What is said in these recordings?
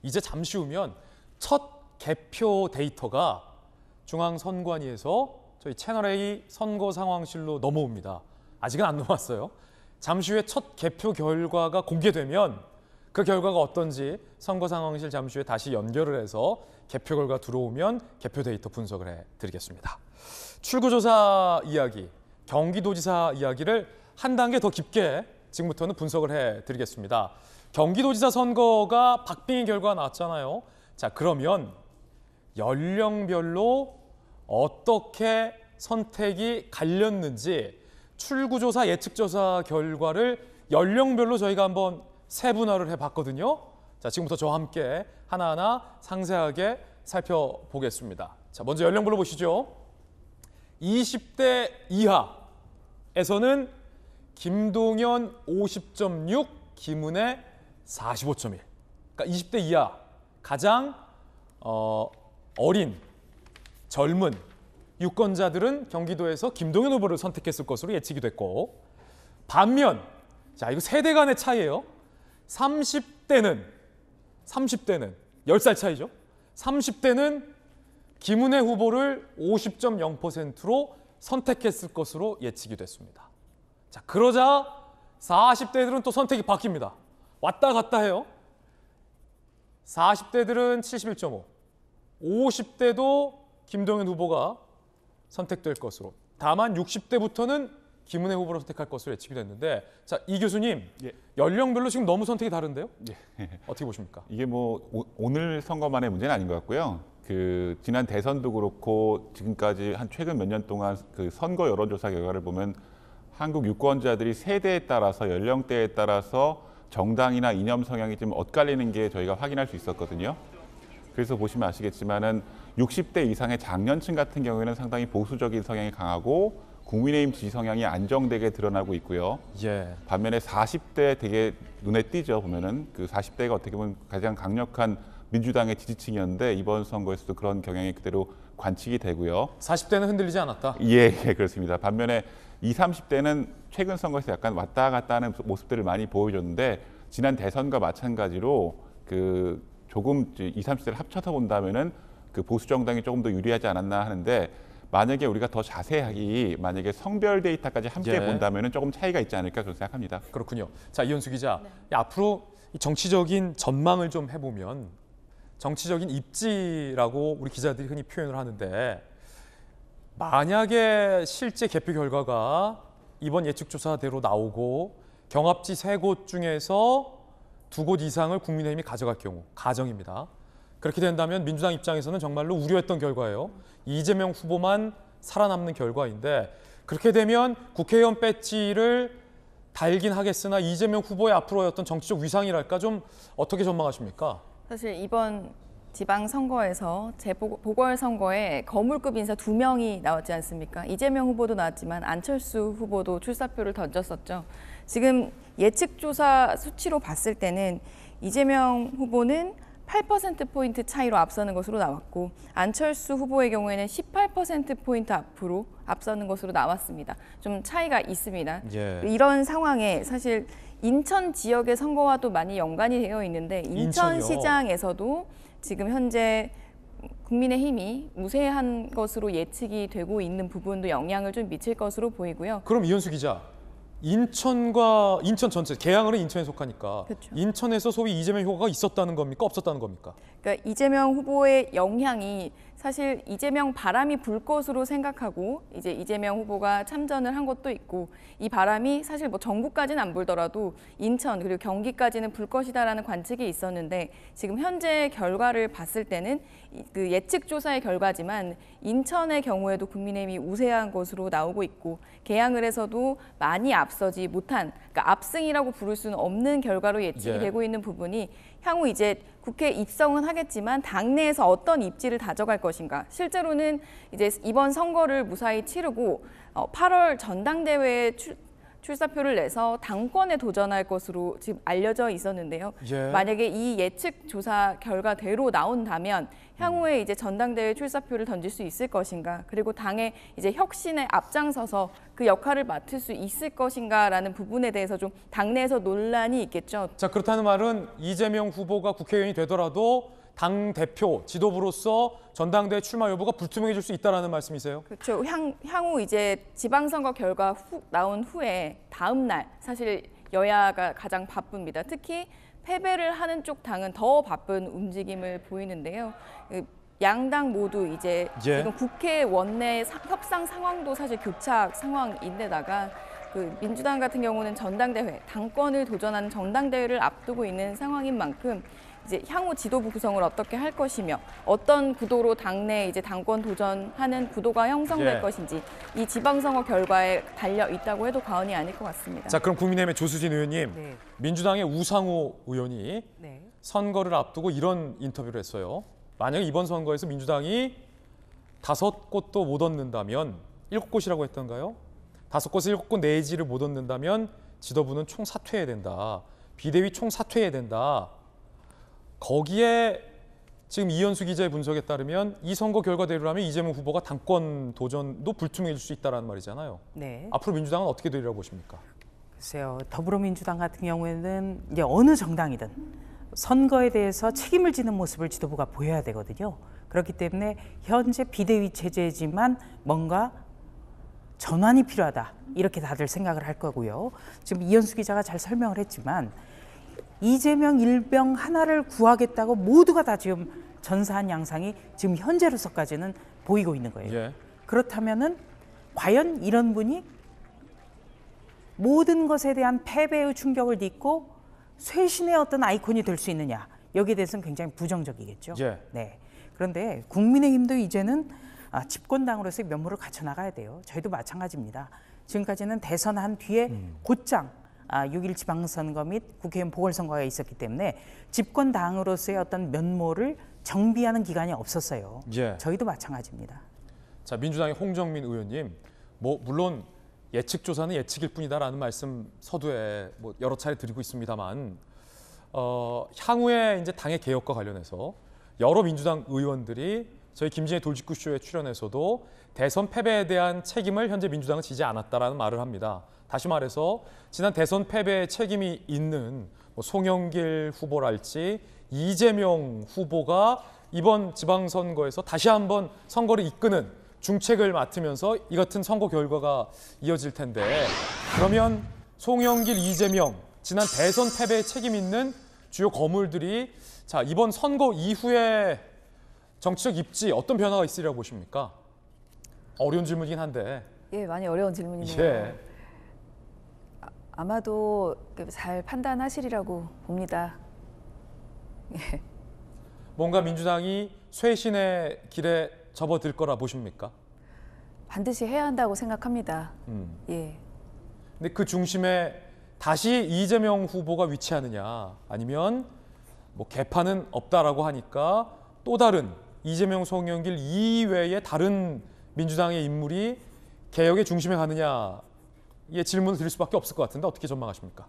이제 잠시 후면 첫 개표 데이터가 중앙선관위에서 저희 채널A 선거 상황실로 넘어옵니다. 아직은 안 넘어왔어요. 잠시 후에 첫 개표 결과가 공개되면 그 결과가 어떤지 선거 상황실 잠시 후에 다시 연결을 해서 개표 결과 들어오면 개표 데이터 분석을 해드리겠습니다. 출구조사 이야기, 경기도지사 이야기를 한 단계 더 깊게 지금부터는 분석을 해드리겠습니다. 경기도지사 선거가 박빙의 결과가 나왔잖아요. 자, 그러면 연령별로 어떻게 선택이 갈렸는지 출구조사 예측조사 결과를 연령별로 저희가 한번 세분화를 해봤거든요. 자, 지금부터 저와 함께 하나하나 상세하게 살펴보겠습니다. 자, 먼저 연령별로 보시죠. 20대 이하에서는 김동연 50.6, 김은혜 45.1. 그러니까 20대 이하 가장 어린, 젊은 유권자들은 경기도에서 김동연 후보를 선택했을 것으로 예측이 됐고, 반면 자, 이거 세대 간의 차이예요. 30대는 10살 차이죠. 30대는 김은혜 후보를 50.0%로 선택했을 것으로 예측이 됐습니다. 자, 그러자 40대들은 또 선택이 바뀝니다. 왔다 갔다 해요. 40대들은 71.5, 50대도 김동연 후보가 선택될 것으로. 다만 60대부터는 김은혜 후보를 선택할 것으로 예측이 됐는데, 자, 이 교수님, 예. 연령별로 지금 너무 선택이 다른데요? 예. 어떻게 보십니까? 이게 뭐 오늘 선거만의 문제는 아닌 것 같고요. 지난 대선도 그렇고 지금까지 한 최근 몇 년 동안 그 선거 여론조사 결과를 보면 한국 유권자들이 세대에 따라서 연령대에 따라서 정당이나 이념 성향이 좀 엇갈리는 게 저희가 확인할 수 있었거든요. 그래서 보시면 아시겠지만은 60대 이상의 장년층 같은 경우에는 상당히 보수적인 성향이 강하고 국민의힘 지지 성향이 안정되게 드러나고 있고요. 예. 반면에 40대 되게 눈에 띄죠. 보면은 그 40대가 어떻게 보면 가장 강력한 민주당의 지지층이었는데 이번 선거에서도 그런 경향이 그대로 관측이 되고요. 40대는 흔들리지 않았다. 예, 그렇습니다. 반면에 20, 30대는 최근 선거에서 약간 왔다 갔다 하는 모습들을 많이 보여줬는데 지난 대선과 마찬가지로 그 조금 20, 30대를 합쳐서 본다면은 그 보수 정당이 조금 더 유리하지 않았나 하는데, 만약에 우리가 더 자세하게 만약에 성별 데이터까지 함께 예. 본다면은 조금 차이가 있지 않을까 그렇게 생각합니다. 그렇군요. 자, 이현수 기자, 앞으로 이 정치적인 전망을 좀 해보면 정치적인 입지라고 우리 기자들이 흔히 표현을 하는데, 만약에 실제 개표 결과가 이번 예측조사대로 나오고 경합지 3곳 중에서 2곳 이상을 국민의힘이 가져갈 경우, 가정입니다. 그렇게 된다면 민주당 입장에서는 정말로 우려했던 결과예요. 이재명 후보만 살아남는 결과인데, 그렇게 되면 국회의원 배지를 달긴 하겠으나 이재명 후보의 앞으로의 어떤 정치적 위상이랄까 좀 어떻게 전망하십니까? 사실 이번 지방선거에서 재보궐선거에 거물급 인사 2명이 나왔지 않습니까? 이재명 후보도 나왔지만 안철수 후보도 출사표를 던졌었죠. 지금 예측조사 수치로 봤을 때는 이재명 후보는 8%포인트 차이로 앞서는 것으로 나왔고, 안철수 후보의 경우에는 18%포인트 앞으로 앞서는 것으로 나왔습니다. 좀 차이가 있습니다. 예. 이런 상황에 사실 인천 지역의 선거와도 많이 연관이 되어 있는데, 인천시장에서도 지금 현재 국민의힘이 우세한 것으로 예측이 되고 있는 부분도 영향을 좀 미칠 것으로 보이고요. 그럼 이현수 기자, 인천 전체, 계양은 인천에 속하니까 그렇죠. 인천에서 소위 이재명 효과가 있었다는 겁니까? 없었다는 겁니까? 그러니까 이재명 후보의 영향이 사실 이재명 바람이 불 것으로 생각하고 이제 이재명 후보가 참전을 한 것도 있고, 이 바람이 사실 뭐 전국까지는 안 불더라도 인천 그리고 경기까지는 불 것이다라는 관측이 있었는데, 지금 현재 결과를 봤을 때는 그 예측조사의 결과지만 인천의 경우에도 국민의힘이 우세한 것으로 나오고 있고, 계양을 해서도 많이 앞서지 못한, 그러니까 압승이라고 부를 수는 없는 결과로 예측이 예. 되고 있는 부분이 향후 이제 국회에 입성은 하겠지만 당내에서 어떤 입지를 다져갈 것인가. 실제로는 이제 이번 선거를 무사히 치르고 8월 전당대회에 출사표를 내서 당권에 도전할 것으로 지금 알려져 있었는데요. 예. 만약에 이 예측 조사 결과대로 나온다면 향후에 이제 전당대회 출사표를 던질 수 있을 것인가, 그리고 당의 이제 혁신에 앞장서서 그 역할을 맡을 수 있을 것인가라는 부분에 대해서 좀 당내에서 논란이 있겠죠. 자, 그렇다는 말은 이재명 후보가 국회의원이 되더라도 당 대표 지도부로서 전당대회 출마 여부가 불투명해질 수 있다라는 말씀이세요? 그렇죠. 향후 이제 지방선거 결과 나온 후에 다음 날 사실 여야가 가장 바쁩니다. 특히 패배를 하는 쪽 당은 더 바쁜 움직임을 보이는데요. 양당 모두 이제 예. 지금 국회 원내 협상 상황도 사실 교착 상황인데다가 민주당 같은 경우는 전당대회, 당권을 도전하는 전당대회를 앞두고 있는 상황인 만큼 이제 향후 지도부 구성을 어떻게 할 것이며 어떤 구도로 당내 이제 당권 도전하는 구도가 형성될 예. 것인지 이 지방선거 결과에 달려 있다고 해도 과언이 아닐 것 같습니다. 자, 그럼 국민의힘의 조수진 의원님, 네. 민주당의 우상호 의원이 네. 선거를 앞두고 이런 인터뷰를 했어요. 만약에 이번 선거에서 민주당이 5곳도 못 얻는다면 7곳이라고 했던가요? 5곳에 7곳 내지를 못 얻는다면 지도부는 총사퇴해야 된다. 비대위 총사퇴해야 된다. 거기에 지금 이현수 기자의 분석에 따르면 이 선거 결과대로라면 이재명 후보가 당권 도전도 불투명해질 수 있다는 말이잖아요. 네. 앞으로 민주당은 어떻게 되리라고 보십니까? 글쎄요. 더불어민주당 같은 경우에는 이제 어느 정당이든 선거에 대해서 책임을 지는 모습을 지도부가 보여야 되거든요. 그렇기 때문에 현재 비대위 체제지만 뭔가 전환이 필요하다. 이렇게 다들 생각을 할 거고요. 지금 이현수 기자가 잘 설명을 했지만 이재명 일병 하나를 구하겠다고 모두가 다 지금 전사한 양상이 지금 현재로서까지는 보이고 있는 거예요. 예. 그렇다면은 과연 이런 분이 모든 것에 대한 패배의 충격을 딛고 쇄신의 어떤 아이콘이 될 수 있느냐, 여기에 대해서는 굉장히 부정적이겠죠. 예. 네. 그런데 국민의힘도 이제는 집권당으로서의 면모를 갖춰 나가야 돼요. 저희도 마찬가지입니다. 지금까지는 대선한 뒤에 곧장 6.1 지방선거 및 국회의원 보궐선거가 있었기 때문에 집권당으로서의 어떤 면모를 정비하는 기간이 없었어요. 예. 저희도 마찬가지입니다. 자, 민주당의 홍정민 의원님, 물론 예측 조사는 예측일 뿐이다라는 말씀 서두에 여러 차례 드리고 있습니다만, 향후에 이제 당의 개혁과 관련해서 여러 민주당 의원들이 저희 김진애 돌직구 쇼에 출연해서도 대선 패배에 대한 책임을 현재 민주당은 지지 않았다라는 말을 합니다. 다시 말해서 지난 대선 패배에 책임이 있는 송영길 후보랄지 이재명 후보가 이번 지방선거에서 다시 한번 선거를 이끄는 중책을 맡으면서 이 같은 선거 결과가 이어질 텐데, 그러면 송영길, 이재명 지난 대선 패배에 책임 있는 주요 거물들이 자 이번 선거 이후에 정치적 입지 어떤 변화가 있으리라고 보십니까? 어려운 질문이긴 한데. 예, 많이 어려운 질문이네요. 예. 아마도 잘 판단하시리라고 봅니다. 예. 뭔가 민주당이 쇄신의 길에 접어들 거라 보십니까? 반드시 해야 한다고 생각합니다. 예. 근데 그 중심에 다시 이재명 후보가 위치하느냐, 아니면 개판은 없다라고 하니까 또 다른 이재명, 송영길 이외의 다른 민주당의 인물이 개혁의 중심에 가느냐의 질문을 드릴 수밖에 없을 것 같은데 어떻게 전망하십니까?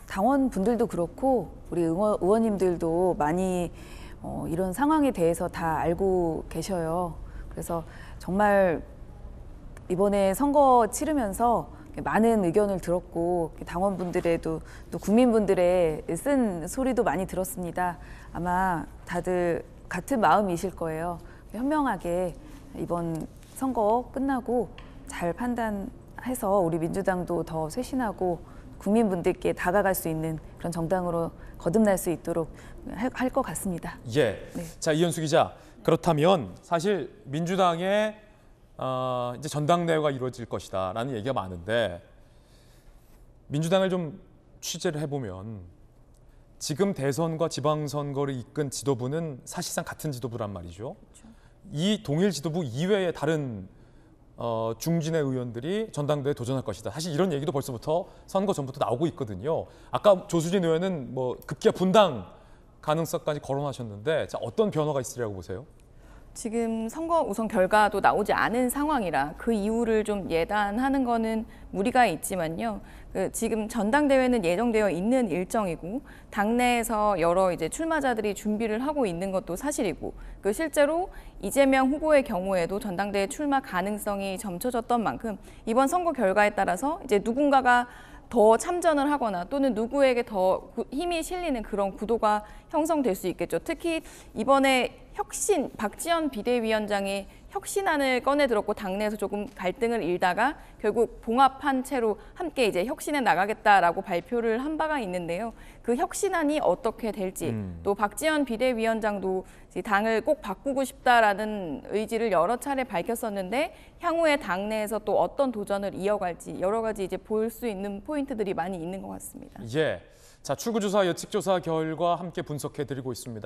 당원분들도 그렇고 우리 의원님들도 많이 이런 상황에 대해서 다 알고 계셔요. 그래서 정말 이번에 선거 치르면서 많은 의견을 들었고 당원분들에도 또 국민분들의 쓴 소리도 많이 들었습니다. 아마 다들 같은 마음이실 거예요. 현명하게 이번 선거 끝나고 잘 판단해서 우리 민주당도 더 쇄신하고 국민분들께 다가갈 수 있는 그런 정당으로 거듭날 수 있도록 할 것 같습니다. 예. 네. 자, 이현수 기자. 그렇다면 사실 민주당의 이제 전당대회가 이루어질 것이다라는 얘기가 많은데, 민주당을 좀 취재를 해보면 지금 대선과 지방선거를 이끈 지도부는 사실상 같은 지도부란 말이죠. 그렇죠. 이 동일 지도부 이외의 다른 중진의 의원들이 전당대회에 도전할 것이다. 사실 이런 얘기도 벌써부터 선거 전부터 나오고 있거든요. 아까 조수진 의원은 급기야 분당 가능성까지 거론하셨는데, 자, 어떤 변화가 있으리라고 보세요? 지금 선거 우선 결과도 나오지 않은 상황이라 그 이유를 좀 예단하는 거는 무리가 있지만요. 지금 전당대회는 예정되어 있는 일정이고 당내에서 여러 이제 출마자들이 준비를 하고 있는 것도 사실이고 실제로 이재명 후보의 경우에도 전당대회 출마 가능성이 점쳐졌던 만큼 이번 선거 결과에 따라서 이제 누군가가 더 참전을 하거나 또는 누구에게 더 힘이 실리는 그런 구도가 형성될 수 있겠죠. 특히 이번에 혁신, 박지원 비대위원장이 혁신안을 꺼내들었고 당내에서 조금 갈등을 일다가 결국 봉합한 채로 함께 이제 혁신에 나가겠다라고 발표를 한 바가 있는데요. 그 혁신안이 어떻게 될지 또 박지원 비대위원장도 당을 꼭 바꾸고 싶다라는 의지를 여러 차례 밝혔었는데 향후에 당내에서 또 어떤 도전을 이어갈지 여러 가지 이제 볼 수 있는 포인트들이 많이 있는 것 같습니다. 예. 자, 출구조사, 예측조사 결과 함께 분석해드리고 있습니다.